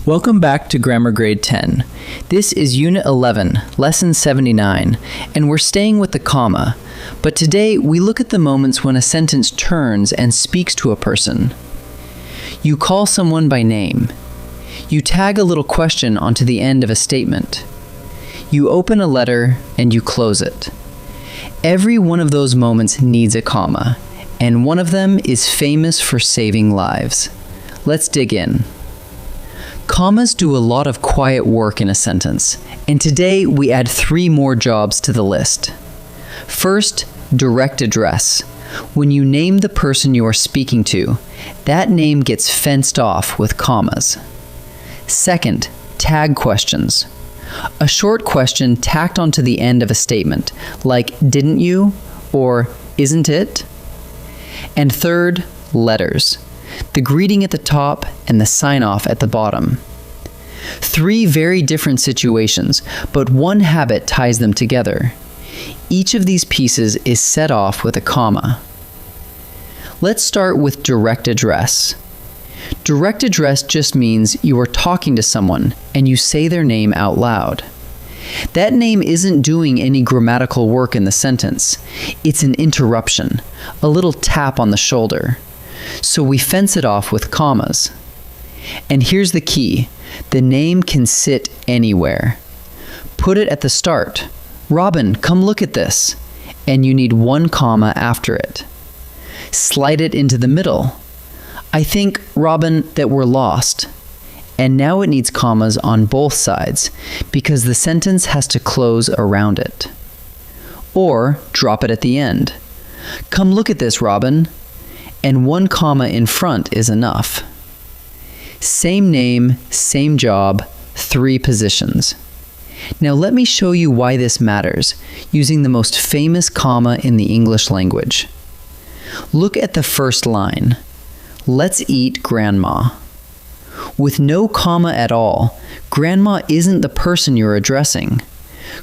Welcome back to Grammar Grade 10. This is Unit 11, Lesson 79, and we're staying with the comma. But today we look at the moments when a sentence turns and speaks to a person. You call someone by name. You tag a little question onto the end of a statement. You open a letter and you close it. Every one of those moments needs a comma, and one of them is famous for saving lives. Let's dig in. Commas do a lot of quiet work in a sentence, and today we add 3 more jobs to the list. First, direct address. When you name the person you are speaking to, that name gets fenced off with commas. Second, tag questions. A short question tacked onto the end of a statement, like "didn't you?" or "isn't it?" And third, letters. The greeting at the top and the sign-off at the bottom. 3 very different situations, but one habit ties them together. Each of these pieces is set off with a comma. Let's start with direct address. Direct address just means you are talking to someone and you say their name out loud. That name isn't doing any grammatical work in the sentence. It's an interruption, a little tap on the shoulder. So we fence it off with commas. And here's the key. The name can sit anywhere. Put it at the start. "Robin, come look at this." And you need 1 comma after it. Slide it into the middle. "I think, Robin, that we're lost." And now it needs commas on both sides because the sentence has to close around it. Or drop it at the end. "Come look at this, Robin." And 1 comma in front is enough. Same name, same job, 3 positions. Now let me show you why this matters using the most famous comma in the English language. Look at the first line. "Let's eat Grandma." With no comma at all, Grandma isn't the person you're addressing.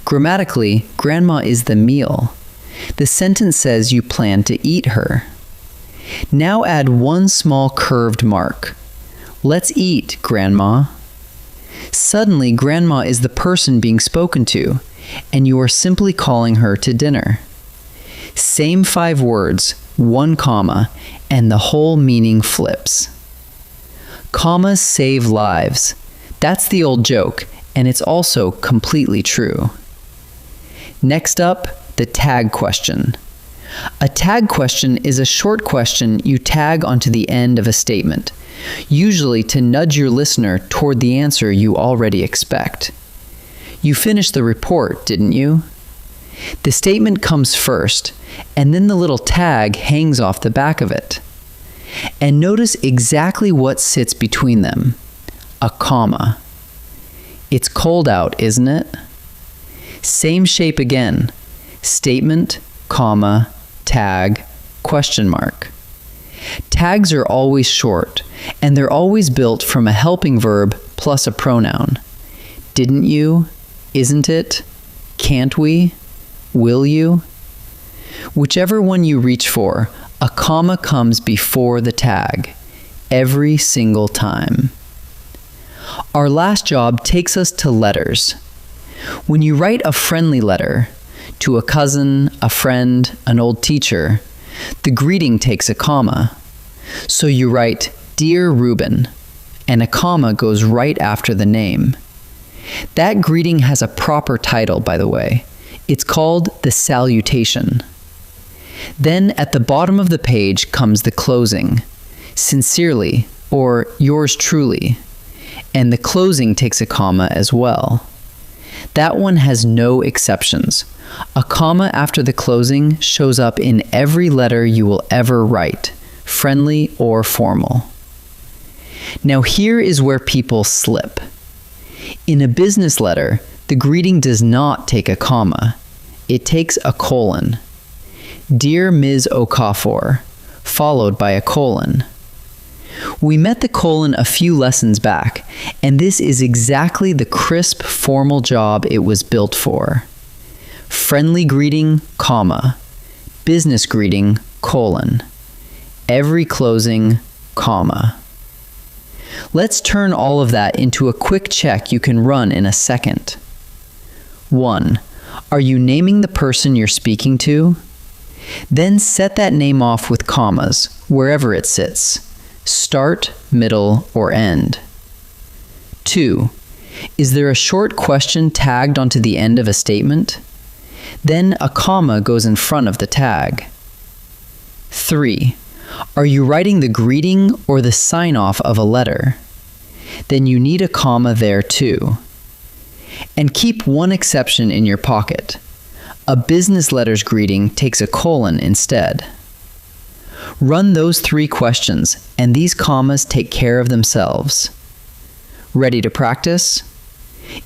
Grammatically, Grandma is the meal. The sentence says you plan to eat her. Now add 1 small curved mark. "Let's eat, Grandma." Suddenly, Grandma is the person being spoken to, and you are simply calling her to dinner. Same 5 words, 1 comma, and the whole meaning flips. Commas save lives. That's the old joke, and it's also completely true. Next up, the tag question. A tag question is a short question you tag onto the end of a statement, usually to nudge your listener toward the answer you already expect. You finished the report, didn't you? The statement comes first, and then the little tag hangs off the back of it. And notice exactly what sits between them. A comma. It's cold out, isn't it? Same shape again. Statement, comma, tag, question mark. Tags are always short, and they're always built from a helping verb plus a pronoun. Didn't you? Isn't it? Can't we? Will you? Whichever one you reach for, a comma comes before the tag, every single time. Our last job takes us to letters. When you write a friendly letter, to a cousin, a friend, an old teacher, the greeting takes a comma. So you write, "Dear Reuben," and a comma goes right after the name. That greeting has a proper title, by the way. It's called the salutation. Then at the bottom of the page comes the closing, "Sincerely," or "Yours truly," and the closing takes a comma as well. That one has no exceptions. A comma after the closing shows up in every letter you will ever write, friendly or formal. Now here is where people slip. In a business letter, the greeting does not take a comma. It takes a colon. "Dear Ms. Okafor," followed by a colon. We met the colon a few lessons back, and this is exactly the crisp, formal job it was built for. Friendly greeting, comma. Business greeting, colon. Every closing, comma. Let's turn all of that into a quick check you can run in a second. 1. Are you naming the person you're speaking to? Then set that name off with commas, wherever it sits. Start, middle, or end. 2. Is there a short question tagged onto the end of a statement? Then a comma goes in front of the tag. 3. Are you writing the greeting or the sign-off of a letter? Then you need a comma there too. And keep one exception in your pocket. A business letter's greeting takes a colon instead. Run those 3 questions, and these commas take care of themselves. Ready to practice?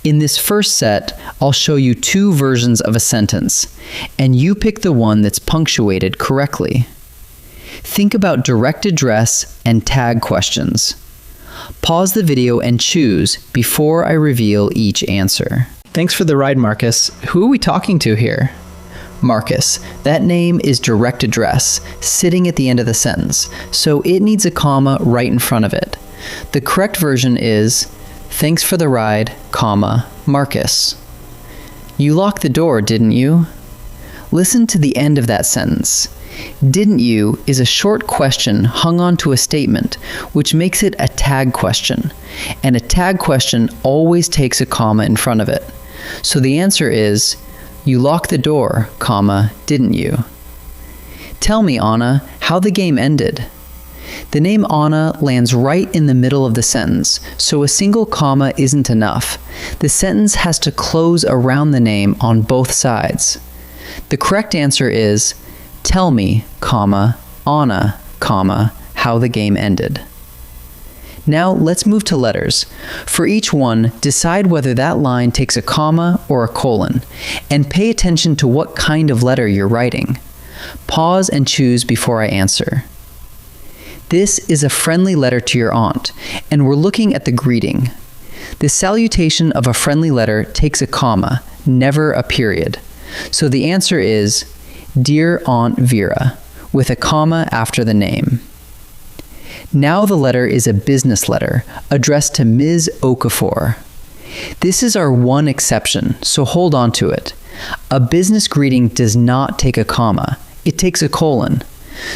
In this first set, I'll show you 2 versions of a sentence, and you pick the one that's punctuated correctly. Think about direct address and tag questions. Pause the video and choose before I reveal each answer. Thanks for the ride, Marcus. Who are we talking to here? Marcus. That name is direct address, sitting at the end of the sentence, so it needs a comma right in front of it. The correct version is, thanks for the ride, comma, Marcus. You locked the door, didn't you? Listen to the end of that sentence. Didn't you is a short question hung onto a statement, which makes it a tag question. And a tag question always takes a comma in front of it. So the answer is, you locked the door, comma, didn't you? Tell me, Anna, how the game ended. The name Anna lands right in the middle of the sentence, so a single comma isn't enough. The sentence has to close around the name on both sides. The correct answer is, tell me, comma, Anna, comma, how the game ended. Now let's move to letters. For each one, decide whether that line takes a comma or a colon, and pay attention to what kind of letter you're writing. Pause and choose before I answer. This is a friendly letter to your aunt, and we're looking at the greeting. The salutation of a friendly letter takes a comma, never a period. So the answer is, Dear Aunt Vera, with a comma after the name. Now the letter is a business letter, addressed to Ms. Okafor. This is our one exception, so hold on to it. A business greeting does not take a comma, it takes a colon.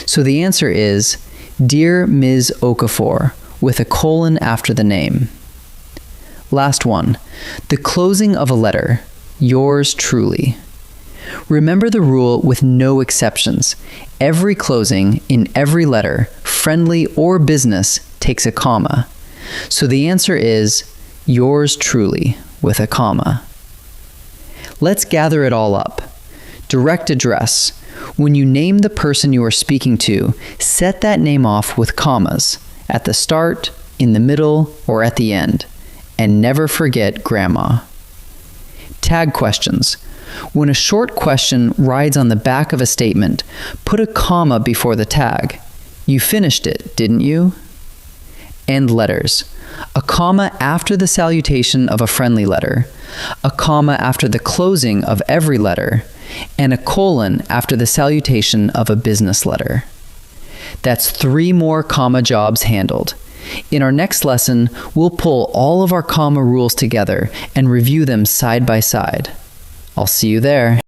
So the answer is, Dear Ms. Okafor, with a colon after the name. Last one, the closing of a letter, yours truly. Remember the rule with no exceptions. Every closing in every letter, friendly or business, takes a comma. So the answer is, yours truly, with a comma. Let's gather it all up. Direct address. When you name the person you are speaking to, set that name off with commas, at the start, in the middle, or at the end. And never forget Grandma. Tag questions. When a short question rides on the back of a statement, put a comma before the tag. You finished it, didn't you? End letters. A comma after the salutation of a friendly letter, a comma after the closing of every letter, and a colon after the salutation of a business letter. That's 3 more comma jobs handled. In our next lesson, we'll pull all of our comma rules together and review them side by side. I'll see you there.